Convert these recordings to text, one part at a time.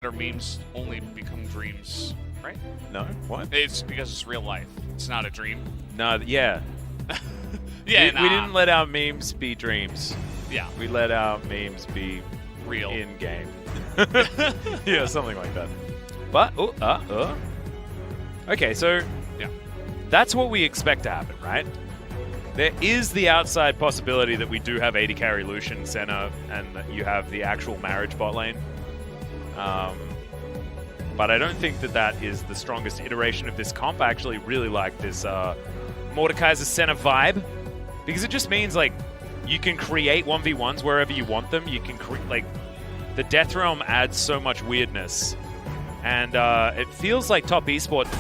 Or memes only become dreams, right? No, what? It's because it's real life. It's not a dream. No, yeah. Yeah, we didn't let our memes be dreams. Yeah. We let our memes be Real. in-game. Yeah, something like that. But, okay, so Yeah. that's what we expect to happen, right? There is the outside possibility that we do have AD carry Lucian center and that you have the actual marriage bot lane. But I don't think that that is the strongest iteration of this comp. I actually really like this Mordekaiser center vibe because it just means like you can create 1v1s wherever you want them. You can like the Death Realm adds so much weirdness, and it feels like top esports.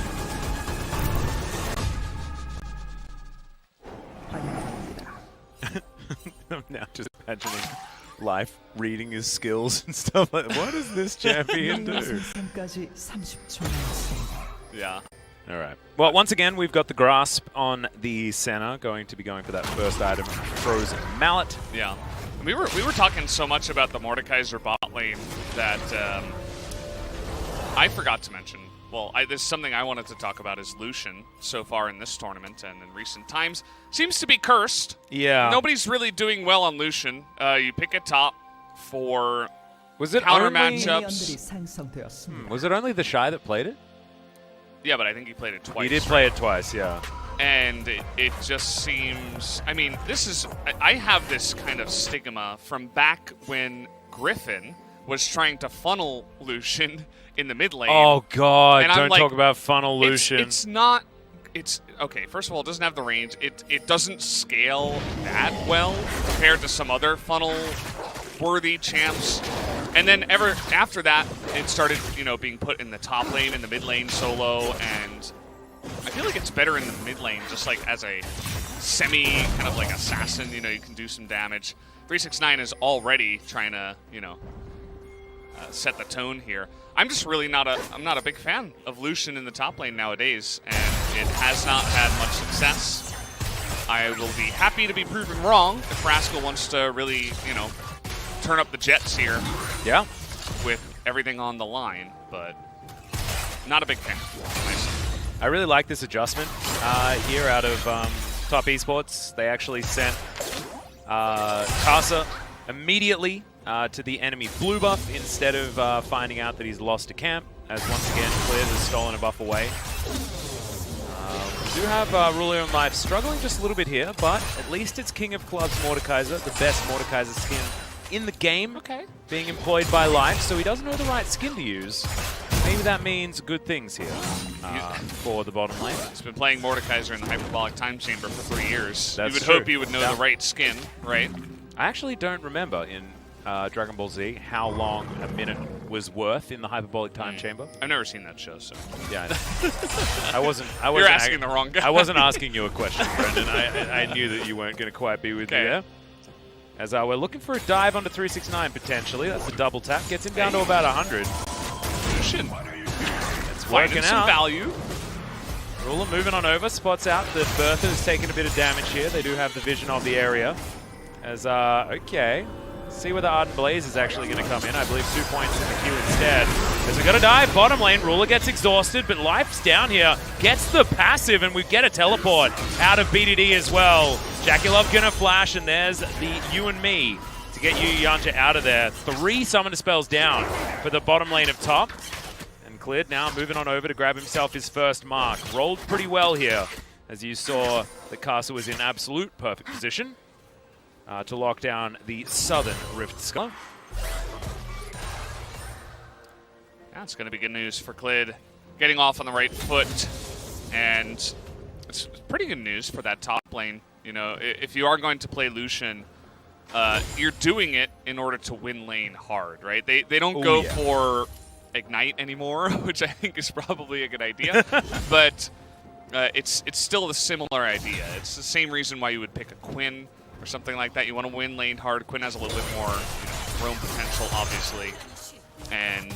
I'm now just imagining Life reading his skills and stuff like that. What does this champion do? Yeah. All right. Well, once again, we've got the grasp on the center, going to be going for that first item, Frozen Mallet. Yeah. We were talking so much about the Mordekaiser bot lane that I forgot to mention. Well, this is something I wanted to talk about is Lucian so far in this tournament and in recent times. Seems to be cursed. Yeah. Nobody's really doing well on Lucian. You pick a top for counter matchups. Was it only the Shy that played it? Yeah, but I think he played it twice. He did play it twice, yeah. And it just seems... I mean, this is... I have this kind of stigma from back when Griffin was trying to funnel Lucian in the mid lane. Oh, God. And Don't talk about funnel Lucian. It's not... It's... Okay, first of all, it doesn't have the range. It doesn't scale that well compared to some other funnel-worthy champs. And then after that, it started, being put in the top lane, in the mid lane solo, and I feel like it's better in the mid lane, just like as a semi kind of like assassin. You can do some damage. 369 is already trying to, set the tone here. I'm just really not a big fan of Lucian in the top lane nowadays, and it has not had much success. I will be happy to be proven wrong if Rascal wants to really, turn up the jets here. Yeah. With everything on the line, but not a big fan. Nice. I really like this adjustment here out of Top Esports. They actually sent Casa immedially to the enemy blue buff instead of finding out that he's lost a camp, as once again Clears has stolen a buff away. We do have Rulio and Life struggling just a little bit here, but at least it's King of Clubs Mordekaiser, the best Mordekaiser skin in the game, being employed by Life, so he doesn't know the right skin to use. Maybe that means good things here for the bottom lane. He's been playing Mordekaiser in the Hyperbolic Time Chamber for 3 years. That's you would true. hope you would know the right skin, right? I actually don't remember in Dragon Ball Z how long a minute was worth in the Hyperbolic Time Chamber. I've never seen that show, so yeah. I wasn't. You're asking the wrong guy. I wasn't asking you a question, Brendan. I knew that you weren't going to quite be with me there. As we're looking for a dive onto 369 potentially. That's a double tap. Gets him down to about 100. Lucian. It's working some out. Value. Ruler moving on over. Spots out that Bertha's taking a bit of damage here. They do have the vision of the area. As, okay. See where the Ardent Blaze is actually going to come in. I believe 2 points in the queue instead. As we got to dive, bottom lane, Ruler gets exhausted, but Life's down here, gets the passive, and we get a teleport out of BDD as well. Jackulov gonna flash, and there's the you and me to get Yu Yanta out of there. 3 summoner spells down for the bottom lane of top. And Cleared now moving on over to grab himself his first mark. Rolled pretty well here, as you saw the castle was in absolute perfect position to lock down the southern Rift Skull. That's going to be good news for Clid. Getting off on the right foot, and it's pretty good news for that top lane. If you are going to play Lucian, you're doing it in order to win lane hard, right? They don't go for Ignite anymore, which I think is probably a good idea. But it's still a similar idea. It's the same reason why you would pick a Quinn or something like that. You want to win lane hard. Quinn has a little bit more roam potential, obviously, and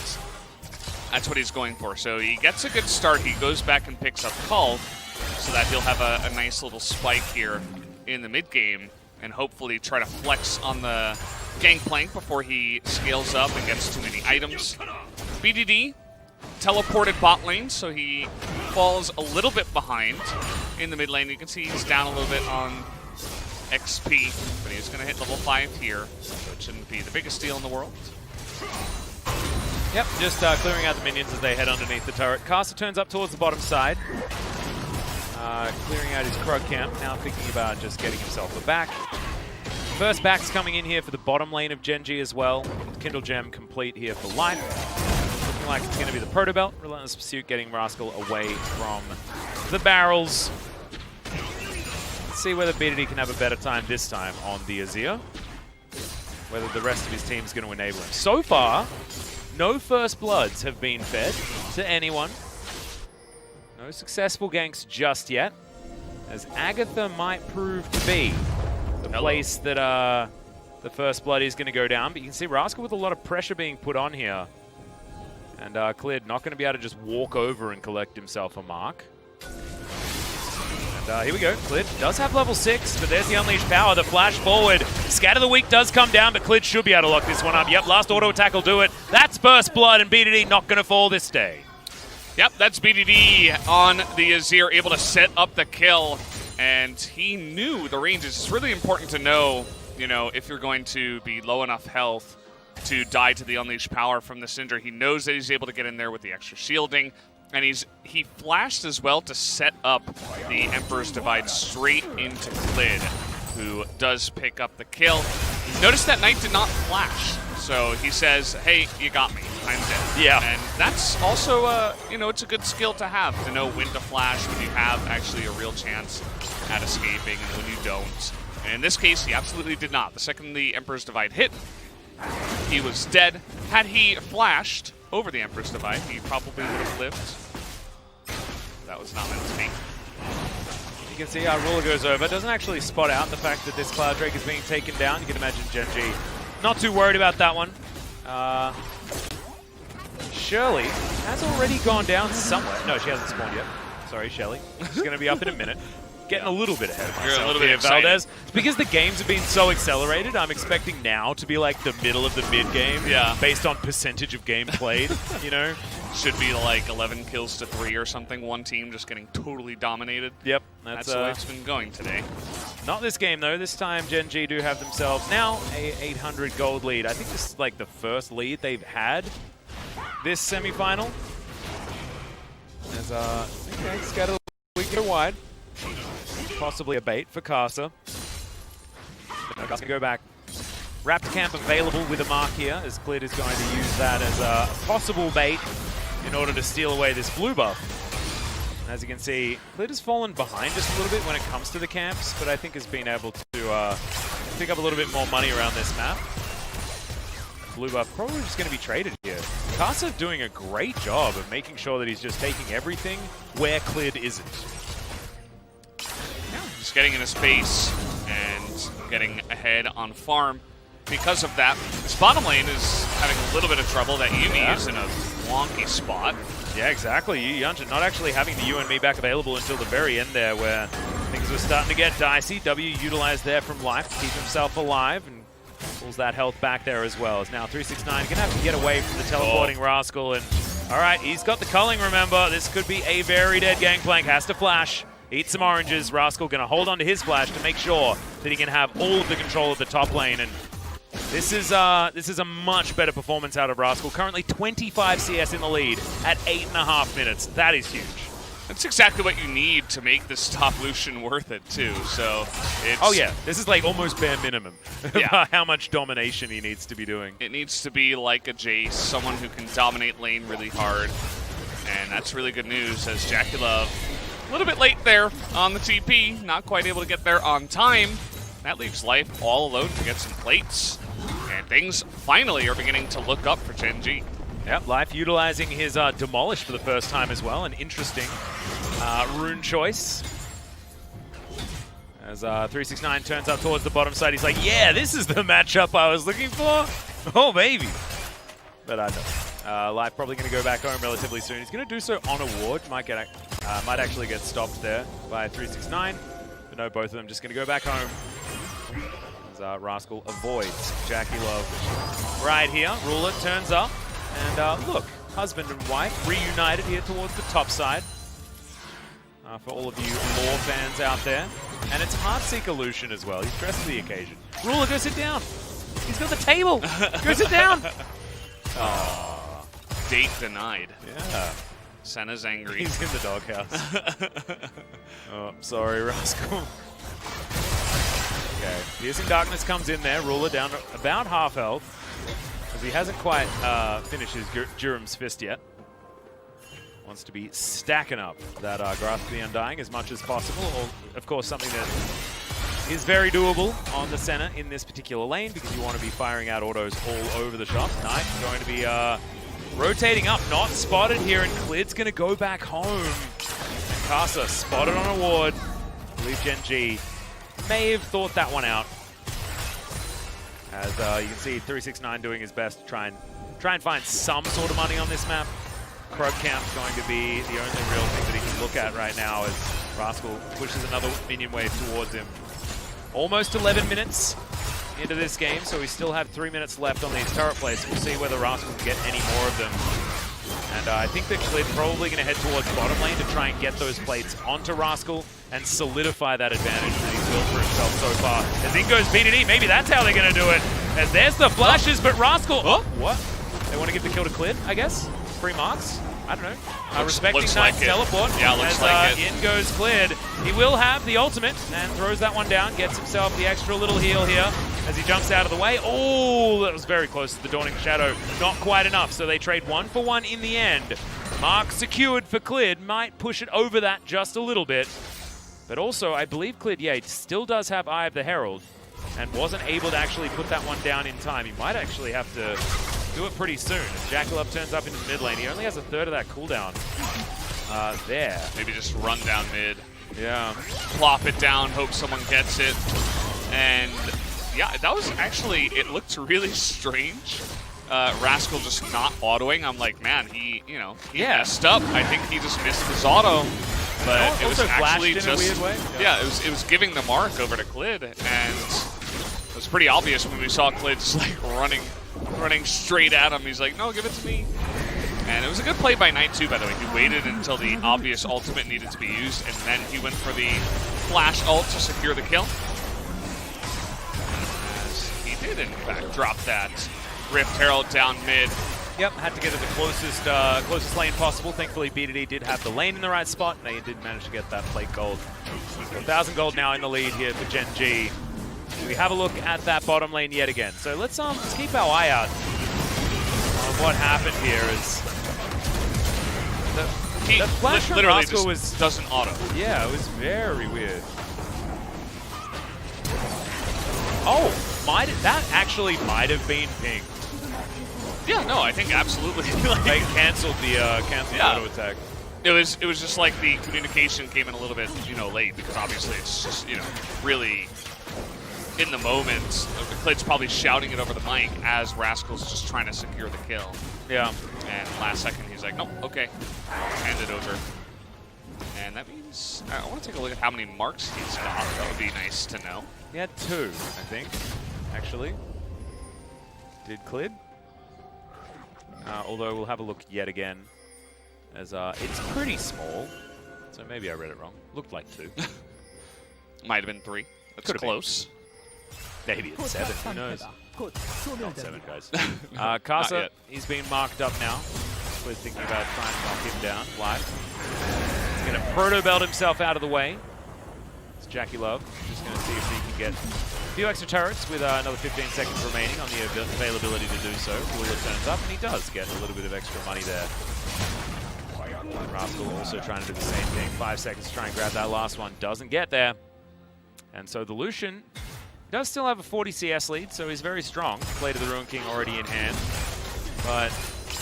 that's what he's going for. So he gets a good start. He goes back and picks up Call, so that he'll have a nice little spike here in the mid game, and hopefully try to flex on the gangplank before he scales up and gets too many items. BDD teleported bot lane, so he falls a little bit behind in the mid lane. You can see he's down a little bit on XP, but he's going to hit level 5 here, so it shouldn't be the biggest deal in the world. Yep, just clearing out the minions as they head underneath the turret. Caster turns up towards the bottom side. Clearing out his Krug camp, now thinking about just getting himself a back. First back's coming in here for the bottom lane of Gen.G as well. Kindle Gem complete here for life. Looking like it's going to be the Proto Belt. Relentless Pursuit getting Rascal away from the barrels. Let's see whether BDD can have a better time this time on the Azir. Whether the rest of his team is going to enable him. So far, no first bloods have been fed to anyone. No successful ganks just yet, as Agatha might prove to be the place that the first blood is going to go down. But you can see Rascal with a lot of pressure being put on here. And Clid not going to be able to just walk over and collect himself a mark. And here we go. Clid does have level 6, but there's the Unleashed Power, the flash forward. Scatter the Weak does come down, but Clid should be able to lock this one up. Yep, last auto attack will do it. That's first blood, and BDD not going to fall this day. Yep, that's BDD on the Azir, able to set up the kill. And he knew the ranges. It's really important to know, you know, if you're going to be low enough health to die to the Unleashed Power from the Cinder. He knows that he's able to get in there with the extra shielding. And he flashed as well to set up the Emperor's Divide straight into Clid, who does pick up the kill. Notice that Knight did not flash. So he says, hey, you got me. I'm dead. Yeah. And that's also, you know, it's a good skill to have, to know when to flash, when you have actually a real chance at escaping, and when you don't. And in this case, he absolutely did not. The second the Emperor's Divide hit, he was dead. Had he flashed over the Emperor's Divide, he probably would have lived. That was not meant to be. You can see our Ruler goes over. Doesn't actually spot out the fact that this Cloud Drake is being taken down. You can imagine Gen.G not too worried about that one. Shirley has already gone down somewhere. No, she hasn't spawned yet. Sorry, Shelly. She's going to be up in a minute. Getting a little bit ahead of myself. You're a little bit excited. Valdez. It's because the games have been so accelerated. I'm expecting now to be like the middle of the mid game. Yeah. Based on percentage of game played, you know? Should be like 11 kills to 3 or something. One team just getting totally dominated. Yep. That's the way it's been going today. Not this game, though. This time, Gen.G do have themselves now a 800 gold lead. I think this is like the first lead they've had this semifinal. As, okay, Scatter, we go wide. Possibly a bait for Casa. But no, Casa can go back. Raptor Camp available with a mark here, as Clid is going to use that as a possible bait in order to steal away this blue buff. As you can see, Clid has fallen behind just a little bit when it comes to the camps, but I think has been able to pick up a little bit more money around this map. Blue buff probably just going to be traded here. Casa doing a great job of making sure that he's just taking everything where Clid isn't. Just getting into space and getting ahead on farm. Because of that, this bottom lane is having a little bit of trouble. That Yuumi is in a wonky spot. Yeah, exactly. Yunjin not actually having the You and Me back available until the very end there, where things were starting to get dicey. W utilized there from life to keep himself alive and pulls that health back there as well. As now 369 gonna have to get away from the teleporting Rascal. And all right, he's got the culling. Remember, this could be a very dead gangplank. Has to flash. Eat some oranges. Rascal going to hold on to his flash to make sure that he can have all of the control of the top lane. And this is a much better performance out of Rascal. Currently 25 CS in the lead at 8.5 minutes. That is huge. That's exactly what you need to make this top Lucian worth it, too. So it's... Oh, yeah. This is like almost bare minimum yeah. how much domination he needs to be doing. It needs to be like a Jace, someone who can dominate lane really hard. And that's really good news, as Jackie Love a little bit late there on the TP, not quite able to get there on time. That leaves Life all alone to get some plates. And things finally are beginning to look up for Gen.G. Yep, Life utilizing his Demolish for the first time as well. An interesting rune choice. As 369 turns up towards the bottom side, he's like, yeah, this is the matchup I was looking for. Oh, maybe. But I don't. Life probably going to go back home relatively soon. He's going to do so on a ward. Might actually get stopped there by 369. But no, both of them just going to go back home. As Rascal avoids Jackie Love right here. Ruler turns up. And look, husband and wife reunited here towards the top side. For all of you lore fans out there. And it's Heartseeker Lucian as well. He's dressed for the occasion. Ruler, go sit down. He's got the table. Go sit down. Oh, date denied. Yeah. Senna's angry. He's in the doghouse. Oh, sorry, Rascal. Okay. Piercing Darkness comes in there. Ruler down to about half health. Because he hasn't quite finished his Durham's Fist yet. Wants to be stacking up that Grasp of the Undying as much as possible. Or, of course, something that is very doable on the Senna in this particular lane because you want to be firing out autos all over the shop. Knight going to be rotating up, not spotted here, and Clid's going to go back home. And Casa spotted on a ward. I believe Gen.G may have thought that one out. As you can see, 369 doing his best to try and find some sort of money on this map. Krug Camp's going to be the only real thing that he can look at right now as Rascal pushes another minion wave towards him. Almost 11 minutes into this game, so we still have 3 minutes left on these turret plates. We'll see whether Rascal can get any more of them. And I think that Clid probably going to head towards bottom lane to try and get those plates onto Rascal and solidify that advantage that he's built for himself so far. As in goes BDD, maybe that's how they're going to do it. As there's the flashes, but Rascal... Oh, what? They want to give the kill to Clid, I guess? Free marks? I don't know. Respecting Knight's like teleport. Yeah, looks like it. In goes Clid. He will have the ultimate and throws that one down. Gets himself the extra little heal here as he jumps out of the way. Oh, that was very close to the Dawning Shadow. Not quite enough, so they trade 1-for-1 in the end. Mark secured for Clid. Might push it over that just a little bit. But also, I believe Clid, yeah, he still does have Eye of the Herald and wasn't able to actually put that one down in time. He might actually have to do it pretty soon. As Jackalope turns up into mid lane, he only has a third of that cooldown there. Maybe just run down mid. Yeah. Plop it down, hope someone gets it. And yeah, that was actually, it looked really strange. Rascal just not autoing. I'm like, man, he messed up. I think he just missed his auto. But it was actually just, in a weird way. Yeah, it was giving the mark over to Clid, and it was pretty obvious when we saw Clid just like running straight at him. He's like, no, give it to me. And it was a good play by Knight too, by the way. He waited until the obvious ultimate needed to be used, and then he went for the flash ult to secure the kill. As he did, in fact, drop that Rift Herald down mid. Yep, had to get to the closest lane possible. Thankfully, BDD did have the lane in the right spot, and they did manage to get that plate gold. 1,000 gold now in the lead here for Gen.G. We have a look at that bottom lane yet again. So let's keep our eye out on what happened here. Is the flash from literally Rascal just doesn't auto. Yeah, it was very weird. Oh, that actually might have been ping. Yeah, no, I think absolutely. They canceled the auto attack. It was just like the communication came in a little bit, late because obviously it's just, really in the moment. Clid's probably shouting it over the mic as Rascal's just trying to secure the kill. Yeah. And last second he's like, nope, okay, hand it over. And that means I want to take a look at how many marks he's got. That would be nice to know. He had 2, I think, actually. Did Clid? Although we'll have a look yet again, as it's pretty small, so maybe I read it wrong. Looked like 2. Might have been 3. That's Could've close. Maybe it's 7, who knows? Not 7, guys. Not Casa, yet. he's being marked up now. We're thinking about trying to knock him down live. He's going to proto-belt himself out of the way. It's Jackie Love, just going to see if he can get a few extra turrets with another 15 seconds remaining on the availability to do so. Ruler turns up, and he does get a little bit of extra money there. Rascal also trying to do the same thing. 5 seconds to try and grab that last one. Doesn't get there. And so the Lucian does still have a 40 CS lead, so he's very strong. Play to the Ruin King already in hand. But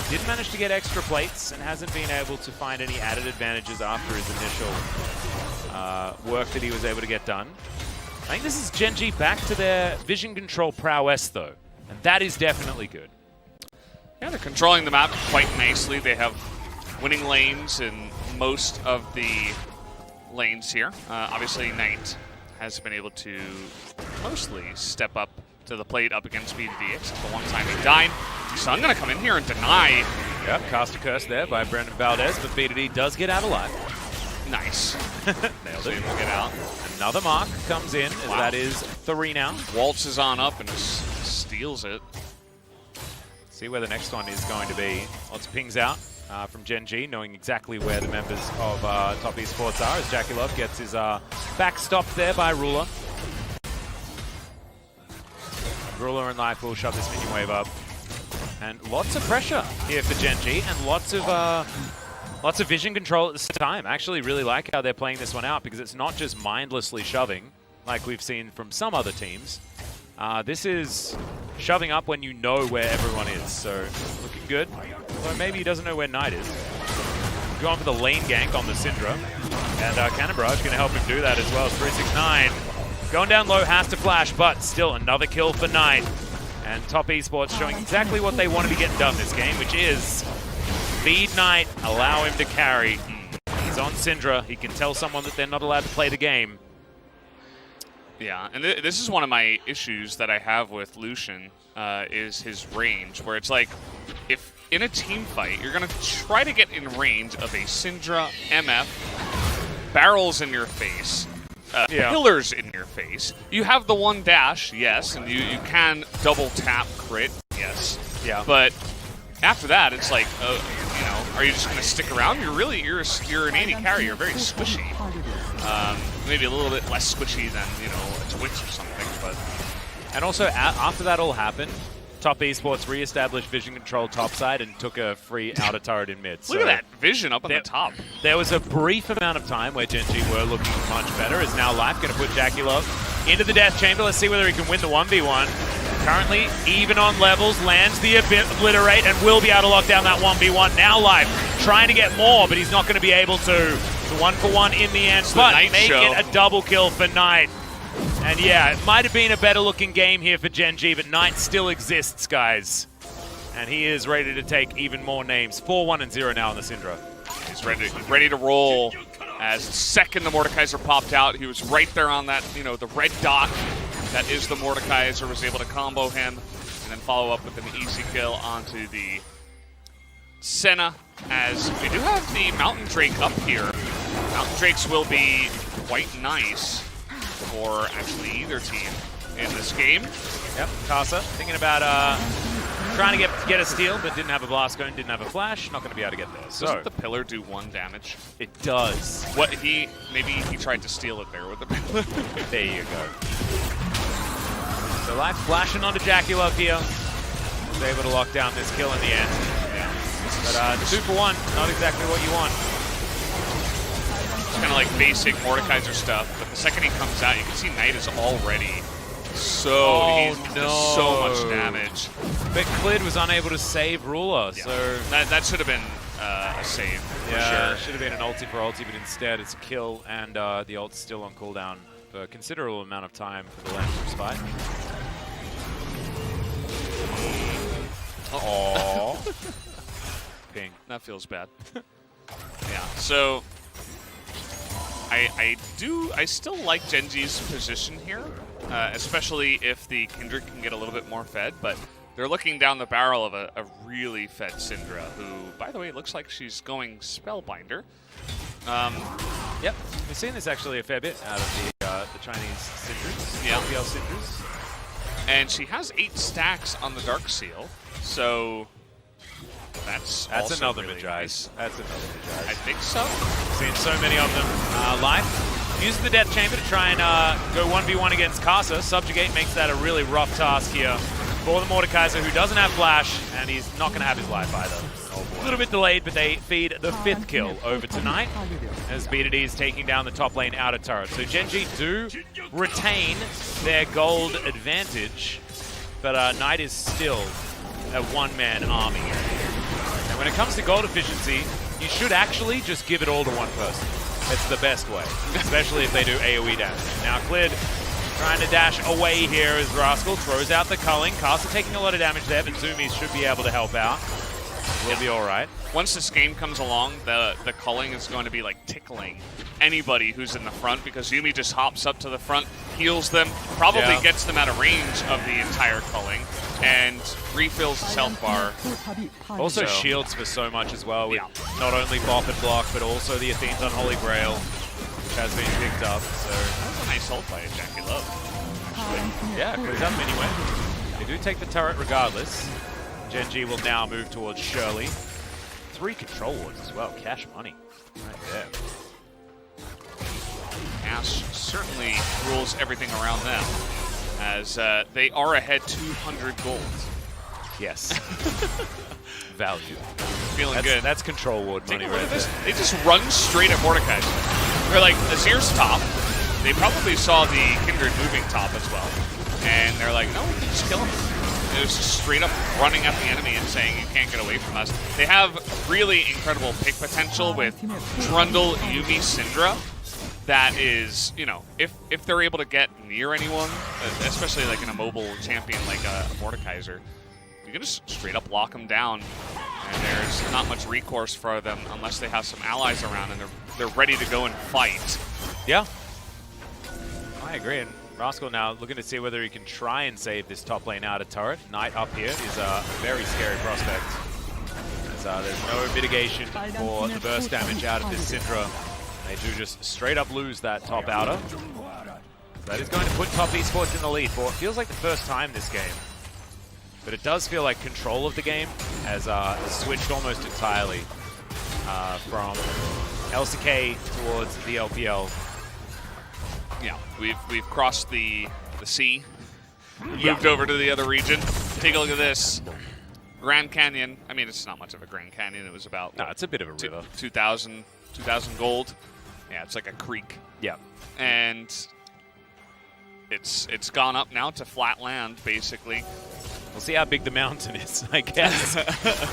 did manage to get extra plates and hasn't been able to find any added advantages after his initial work that he was able to get done. I think this is Gen.G back to their vision control prowess, though. And that is definitely good. Yeah, they're controlling the map quite nicely. They have winning lanes in most of the lanes here. Obviously, Knight has been able to mostly step up to the plate up against BDD, except the one time he died. So I'm going to come in here and deny Yep, cast a curse there by Brendan Valdez, but BDD does get out alive. Nice. Nailed So it. he will get out. Another mark comes in, as Wow. that is 3 now. Waltzes on up and just steals it. See where the next one is going to be. Lots of pings out from Gen.G, knowing exactly where the members of Top Esports are, as Jackie Love gets his back stopped there by Ruler. Ruler and Life will shove this minion wave up. And lots of pressure here for Gen.G, and lots of vision control at this time. I actually really like how they're playing this one out, because it's not just mindlessly shoving, like we've seen from some other teams. This is shoving up when you know where everyone is, so looking good. Although maybe he doesn't know where Knight is. Going for the lane gank on the Syndra, and Cannon Barrage going to help him do that as well. 369. Going down low, has to flash, but still another kill for Knight. And Top Esports showing exactly what they want to be getting done this game, which is feed Knight, allow him to carry. He's on Syndra. He can tell someone that they're not allowed to play the game. Yeah, and this is one of my issues that I have with Lucian, is his range, where it's like, if in a team fight, you're going to try to get in range of a Syndra, MF, barrels in your face, pillars in your face. You have the one dash, yes, and you can double tap crit, yes. Yeah. But after that, it's like, you know, are you just going to stick around? You're an AD carry. You're very squishy. Maybe a little bit less squishy than, you know, a Twitch or something. But And also, after that all happened, Top Esports re-established vision control topside and took a free outer turret in mid. look at that vision up on the top. There was a brief amount of time where Gen.G were looking much better. Is now Life going to put Jackie Love into the death chamber. Let's see whether he can win the 1v1. Currently, even on levels, lands the obliterate and will be able to lock down that 1v1. Now Life trying to get more, but he's not going to be able to. It's a 1-for-1 in the end, but make it a double kill for Knight. And yeah, it might have been a better looking game here for Gen.G, but Knight still exists, guys. And he is ready to take even more names. 4-1-0 now on the Syndra. He's ready to roll. As the second the Mordekaiser popped out, he was right there on that, you know, the red dot. That is the Mordekaiser, was able to combo him and then follow up with an easy kill onto the Senna, as we do have the Mountain Drake up here. Mountain Drakes will be quite nice for actually either team in this game. Yep, Casa thinking about trying to get a steal, but didn't have a blast cone, didn't have a flash, not going to be able to get there. So doesn't the pillar do 1 damage? It does. What maybe he tried to steal it there with the pillar. There you go. So Life flashing onto Jackie Love here. Was able to lock down this kill in the end. Yeah. But 2-for-1, not exactly what you want. It's kind of like basic Mordekaiser stuff, but the second he comes out, you can see Knight is already so much damage. But Clid was unable to save Ruler, Yeah. so that should have been a save. yeah, for should have been an ulti for ulti, but instead it's a kill, and the ult's still on cooldown for a considerable amount of time for the land from Spy. Aww. Ping. That feels bad. Yeah, so I still like Gen.G's position here, especially if the Kindred can get a little bit more fed, but they're looking down the barrel of a really fed Syndra, who, by the way, looks like she's going Spellbinder. Yep, we've seen this actually a fair bit out of the Chinese Syndras, Yeah. LPL Syndras. And she has 8 stacks on the Dark Seal, so that's also another really Majai. nice. That's another Majai. I think so. Seen so many of them. Life uses the Death Chamber to try and go 1v1 against Casa. Subjugate makes that a really rough task here for the Mordekaiser, who doesn't have Flash, and he's not going to have his life either. A little bit delayed, but they feed the 5th kill over tonight as BDD is taking down the top lane outer turret. So Gen.G do retain their gold advantage, but Knight is still a one-man army. And when it comes to gold efficiency, you should actually just give it all to one person. It's the best way, especially if they do AoE damage. Now Clid trying to dash away here as Rascal throws out the culling. Casa taking a lot of damage there, but Zoomies should be able to help out. We'll be all right. Once this game comes along, the culling is going to be like tickling anybody who's in the front because Yuumi just hops up to the front, heals them, probably gets them out of range of the entire culling, and refills his health bar. Also shields for so much as well, with not only bop and block, but also the Athene's Unholy Grail, which has been picked up. So that was a nice ult by Jackie Love. Yeah, goes up anyway. They do take the turret regardless. Gen.G will now move towards Shirley. 3 control wards as well, cash money right there. Ash certainly rules everything around them, as they are ahead 200 gold. Yes. Value. Feeling good. That's control ward money right there. They just run straight at Mordekaiser. They're like, Azir's top. They probably saw the Kindred moving top as well. And they're like, no, we can just kill him. It was just straight up running at the enemy and saying, you can't get away from us. They have really incredible pick potential with Trundle, Yuumi, Syndra. That is, you know, if they're able to get near anyone, especially like in a mobile champion like a Mordekaiser, you can just straight up lock them down. And there's not much recourse for them unless they have some allies around and they're ready to go and fight. Yeah. I agree. And Rascal now looking to see whether he can try and save this top lane out of turret. Knight up here is a very scary prospect. As there's no mitigation for the burst damage out of this Syndra. They do just straight up lose that top outer. That is going to put Top Esports in the lead for it feels like the first time this game. But it does feel like control of the game has switched almost entirely from LCK towards the LPL. Yeah, we've crossed the sea, moved over to the other region. Take a look at this. Grand Canyon. I mean, it's not much of a Grand Canyon. It was about it's a bit of a river. 2,000 gold. Yeah, it's like a creek. Yeah, and it's gone up now to flat land basically. We'll see how big the mountain is, I guess,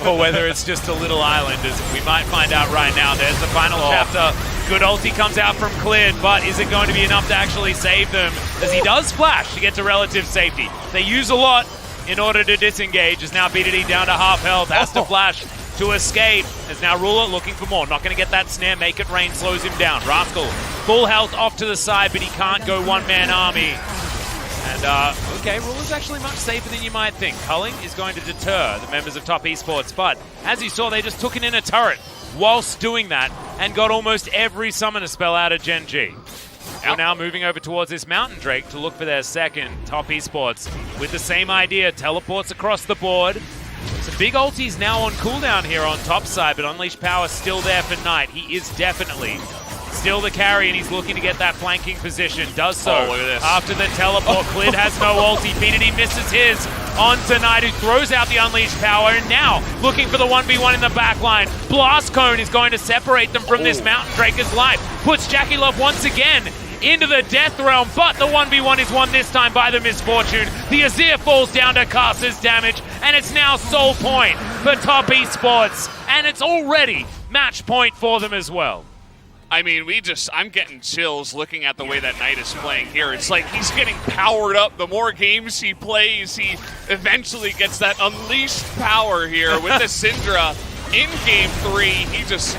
or whether it's just a little island. As we might find out right now. There's the final chapter. Good ulti comes out from Cleared, but is it going to be enough to actually save them? As he does flash to get to relative safety. They use a lot in order to disengage. Is now BDD down to half health. Has to flash to escape. As now Ruler looking for more. Not going to get that snare. Make it rain slows him down. Rascal, full health off to the side, but he can't go one-man army. And, okay, Ruler's actually much safer than you might think. Culling is going to deter the members of Top Esports, but as you saw, they just took it in a turret whilst doing that and got almost every summoner spell out of Gen.G. We're now moving over towards this Mountain Drake to look for their second. Top Esports with the same idea, teleports across the board. Some big ultis now on cooldown here on top side, but Unleashed Power still there for Knight. He is definitely still the carry, and he's looking to get that flanking position. Does so after the teleport. Clid has no ulti. BDD misses his on Knight, who throws out the Unleashed Power, and now looking for the 1v1 in the back line. Blast Cone is going to separate them from this Mountain Draker's life. Puts Jackie Love once again into the death realm, but the 1v1 is won this time by the Misfortune. The Azir falls down to cast his damage, and it's now soul point for Top Esports, and it's already match point for them as well. I mean, I'm getting chills looking at the way that Knight is playing here. It's like he's getting powered up. The more games he plays, he eventually gets that unleashed power here with the Syndra in Game 3. He just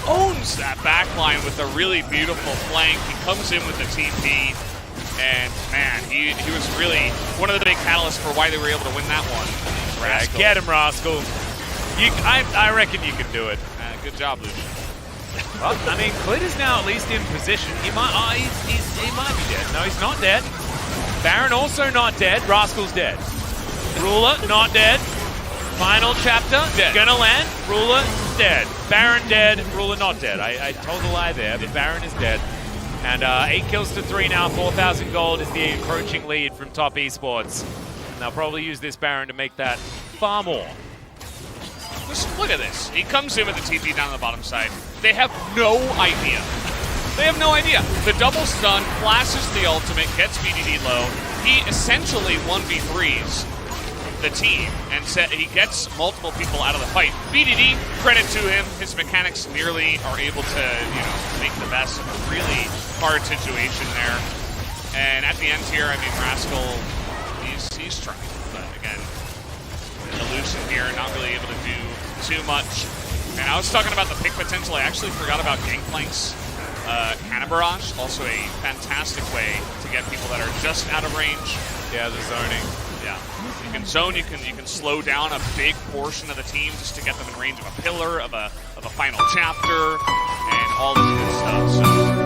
owns that backline with a really beautiful flank. He comes in with the TP, and man, he was really one of the big catalysts for why they were able to win that one. Rascal. Get him, Rascal. I reckon you can do it. Good job, Lucian. Well, I mean, Clid is now at least in position. He might be dead. No, he's not dead. Baron also not dead. Rascal's dead. Ruler not dead. Final chapter dead. Gonna land. Ruler dead. Baron dead. Ruler not dead. I told a lie there, but Baron is dead. And 8 kills to 3 now. 4,000 gold is the encroaching lead from Top Esports. And they'll probably use this Baron to make that far more. Just look at this. He comes in with the TP down the bottom side. They have no idea. They have no idea. The double stun flashes the ultimate, gets BDD low. He essentially 1v3s the team, and he gets multiple people out of the fight. BDD, credit to him. His mechanics nearly are able to, make the best of a really hard situation there. And at the end here, I mean, Rascal, he's trying, but again, Illusion here, not really able to do too much. And I was talking about the pick potential. I actually forgot about Gangplank's Cannon Barrage. Also a fantastic way to get people that are just out of range. Yeah, the zoning. Yeah, you can zone. You can slow down a big portion of the team just to get them in range of a pillar, of a final chapter, and all this good stuff. So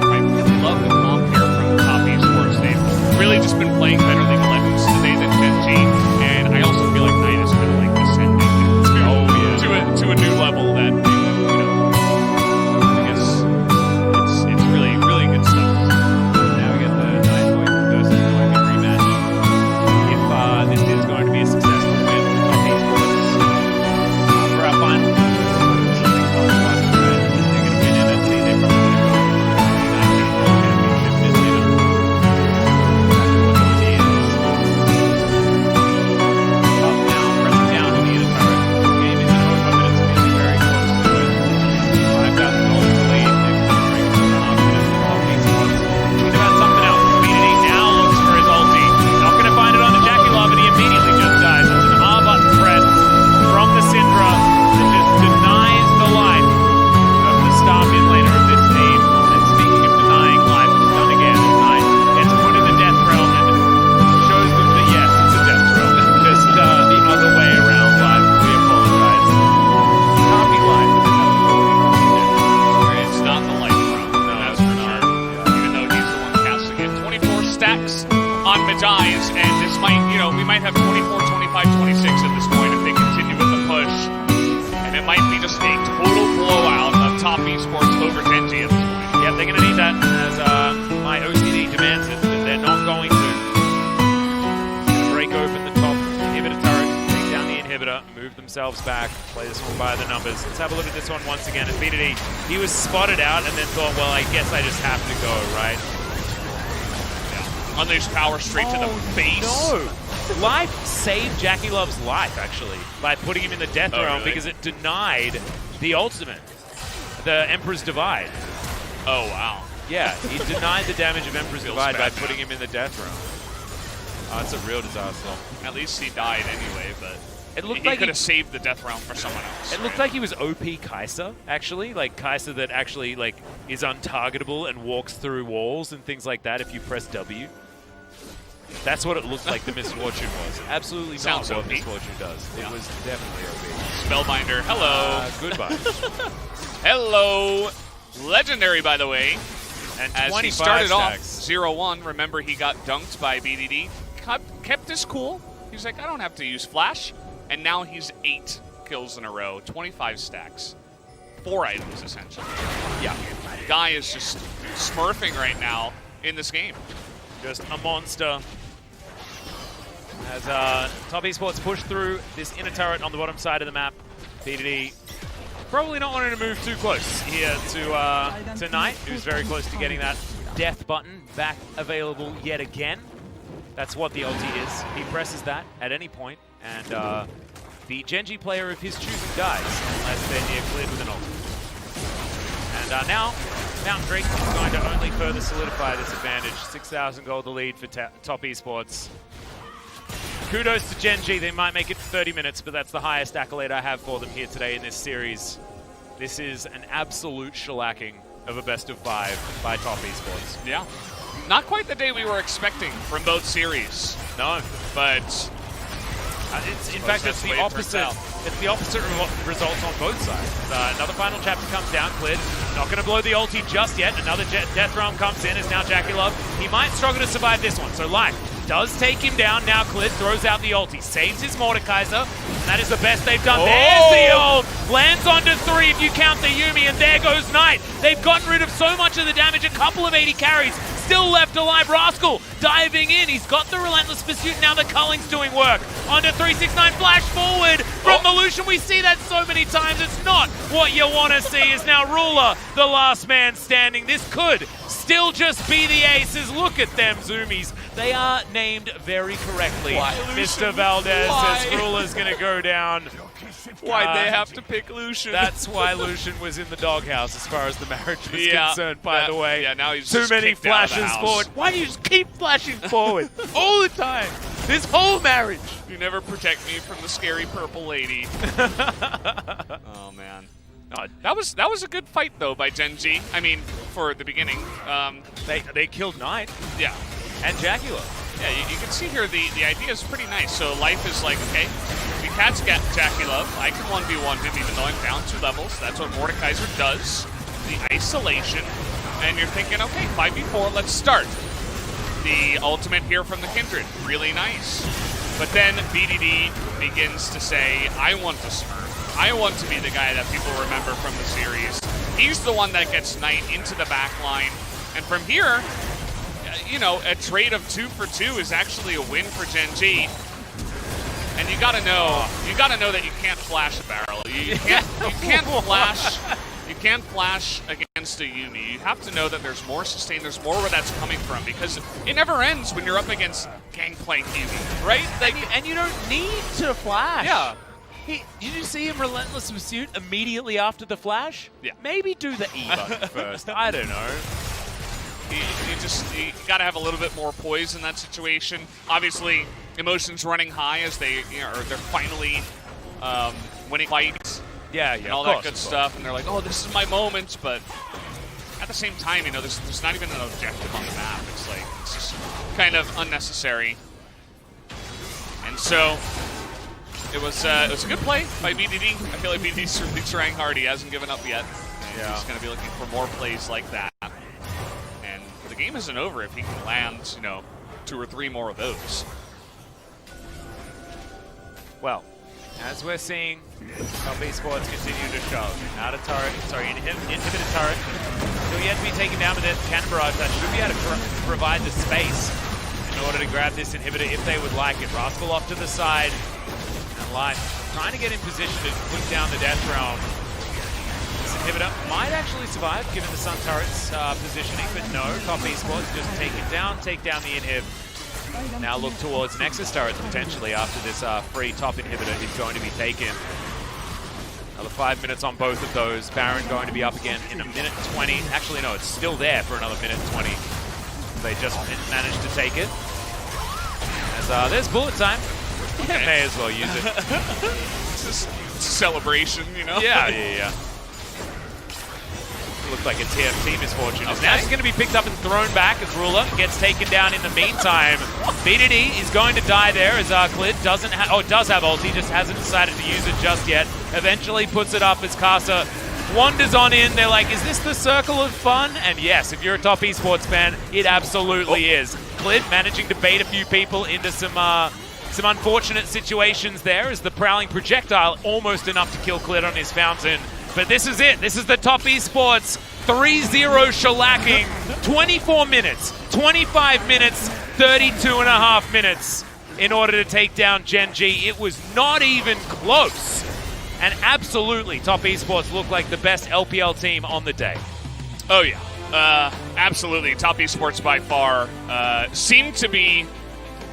I really love the comp here from Top Esports. They've really just been playing better League of Legends today than Gen.G, and I also feel like Knight is kind of like descending to a new level that I guess it's really really good stuff. Now we get the Knight versus Noemi rematch. If this is going to be a successful win for Top Esports for our final, they're going to win it and see they're probably going to go championship this season. Up now, pressing down on the inner turret. Game isn't over, but it's getting very close to it. $5,000 lead. Next time, bring it to 2.5 minutes for Top Esports. Talking about something else. Community now looks for his ulti. Not going to find it on the Jackie Love, and he immediately just dies. It's an R button press from the Syndra that just denies the life of the star mid laner of this team. And speaking of denying life, it's done again. Knight gets put in the death realm and shows them that yes, it's a death realm. Just the other way around life. We apologize. Can't be life. It's not the light realm. No, That's it's for not. sure. Even though he's the one casting it. 24 stacks on Medai's, and this might, we might have 24, 25, 26 at this point if they continue with the push. And it might be just a total blowout of Top Esports over Gen.G at this point. Yep, they're going to need that as my OCD demands it, but they're not going to. Gonna break open the top inhibitor turret, take down the inhibitor, move themselves back, play this one by the numbers. Let's have a look at this one once again. As BDD, he was spotted out and then thought, well, I guess I just have to go, right? Unleash power straight to the face. No! Life saved Jackie Love's life, actually, by putting him in the death realm really? because it denied the ultimate, the Emperor's Divide. Oh, wow. Yeah, he denied the damage of Emperor's Feels Divide by bad putting now. him in the death realm. Oh, that's a real disaster. At least he died anyway, but It looked he like could have saved the death realm for someone else. It looked like he was OP Kai'Sa, actually. Like Kai'Sa that actually is untargetable and walks through walls and things like that if you press W. That's what it looked like the misfortune was. Absolutely Sounds not what OP. misfortune does. Yeah. It was definitely OP. Spellbinder, hello. Goodbye. Hello. Legendary, by the way. And As 25 he started stacks. off 0-1, remember he got dunked by BDD. Kept his cool. He's like, I don't have to use flash. And now he's 8 kills in a row, 25 stacks. 4 items, essentially. Yeah. Guy is just smurfing right now in this game. Just a monster. As Top Esports push through this inner turret on the bottom side of the map, BDD probably not wanting to move too close here to Knight, who's very close to getting that death button back available yet again. That's what the ulti is. He presses that at any point, and the Gen.G player of his choosing dies unless they're near cleared with an ulti. And now, Mountain Drake is going to only further solidify this advantage. 6,000 gold the lead for Top Esports. Kudos to Gen.G. They might make it 30 minutes, but that's the highest accolade I have for them here today in this series. This is an absolute shellacking of a best of 5 by Top Esports. Yeah. Not quite the day we were expecting from both series. No, but in fact, it's the opposite. It's the opposite results on both sides. Another final chapter comes down. Clid not going to blow the ulti just yet. Another death realm comes in. Is now Jackie Love. He might struggle to survive this one. So Life does take him down. Now Clid throws out the ulti, saves his Mordekaiser, and that is the best they've done. Oh! There's the ult. Lands onto 3 if you count the Yuumi, and there goes Knight. They've gotten rid of so much of the damage. A couple of 80 carries still left alive. Rascal diving in. He's got the Relentless Pursuit. Now the Culling's doing work. Onto 369, flash forward from the Lucian. We see that so many times. It's not what you want to see. Is now Ruler, the last man standing. This could still just be the aces. Look at them zoomies. They are named very correctly. Why, Mr. Valdez Why? says Ruler's going to go down. why'd they have to pick Lucian? That's why Lucian was in the doghouse as far as the marriage was concerned, by the way. Yeah, now he's Too just many kicked out of the flashes house. forward. Why do you just keep flashing forward all the time? This whole marriage. You never protect me from the scary purple lady. Oh man. That was a good fight though by Gen.G. I mean, for the beginning. They killed Knight. Yeah. And Jaguar. Yeah, you can see here the idea is pretty nice. So Life is like, okay, we catch Jackie Love. I can 1v1 him even though I'm down 2 levels. That's what Mordekaiser does. The isolation. And you're thinking, okay, 5v4, let's start. The ultimate here from the Kindred, really nice. But then BDD begins to say, I want to Smurf. I want to be the guy that people remember from the series. He's the one that gets Knight into the back line. And from here, you know, a trade of 2 for 2 is actually a win for Gen.G. And you gotta know that you can't flash a barrel. You can't flash against a Yuumi. You have to know that there's more sustain, there's more where that's coming from, because it never ends when you're up against Gangplank Yuumi, right? And you don't need to flash. Yeah. Did you see him Relentless Pursuit immediately after the flash? Yeah. Maybe do the E button first. I don't know. You gotta have a little bit more poise in that situation. Obviously, emotions running high as they're finally winning fights. Yeah, and all that good stuff, and they're like, oh, this is my moment, but at the same time, you know, there's not even an objective on the map. It's like, it's just kind of unnecessary. And so, it was a good play by BDD. I feel like BDD's really trying hard. He hasn't given up yet. And he's going to be looking for more plays like that. And the game isn't over if he can land, you know, 2 or 3 more of those. Well, as we're seeing, top Esports continue to shove. Out of turret, sorry, inhibited turret. Still yet to be taken down with that cannon barrage. That should be able to provide the space in order to grab this inhibitor if they would like it. Rascal off to the side. And Life trying to get in position to put down the death realm. This inhibitor might actually survive given the Sun turret's positioning, but no, top Esports just take it down, take down the inhib. Now look towards Nexus turrets potentially after this free top inhibitor is going to be taken. Another 5 minutes on both of those. Baron going to be up again in 1:20. Actually, no, it's still there for another 1:20. They just managed to take it. As there's bullet time. Okay. May as well use it. It's just a celebration, you know? Yeah. Looked like a TFT misfortune. Okay. Now she's going to be picked up and thrown back as Ruler gets taken down in the meantime. BDD is going to die there as Clid does have ulti, just hasn't decided to use it just yet. Eventually puts it up as Casa wanders on in. They're like, is this the circle of fun? And yes, if you're a top esports fan, it absolutely is. Clid managing to bait a few people into some unfortunate situations there as the prowling projectile almost enough to kill Clid on his fountain. But this is it. This is the top esports 3-0 shellacking. 24 minutes, 25 minutes, 32.5 minutes in order to take down Gen.G. It was not even close. And absolutely, top esports looked like the best LPL team on the day. Oh, yeah. Absolutely. Top esports by far seemed to be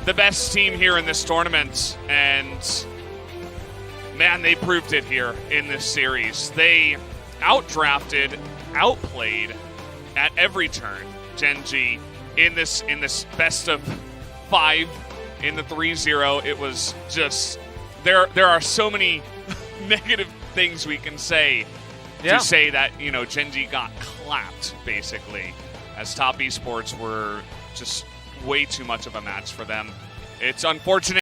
the best team here in this tournament. And man, they proved it here in this series. They outdrafted, outplayed at every turn Gen.G in this best of 5 in the 3-0. It was just there are so many negative things we can say to say that, you know, Gen.G got clapped basically, as top esports were just way too much of a match for them. It's unfortunate.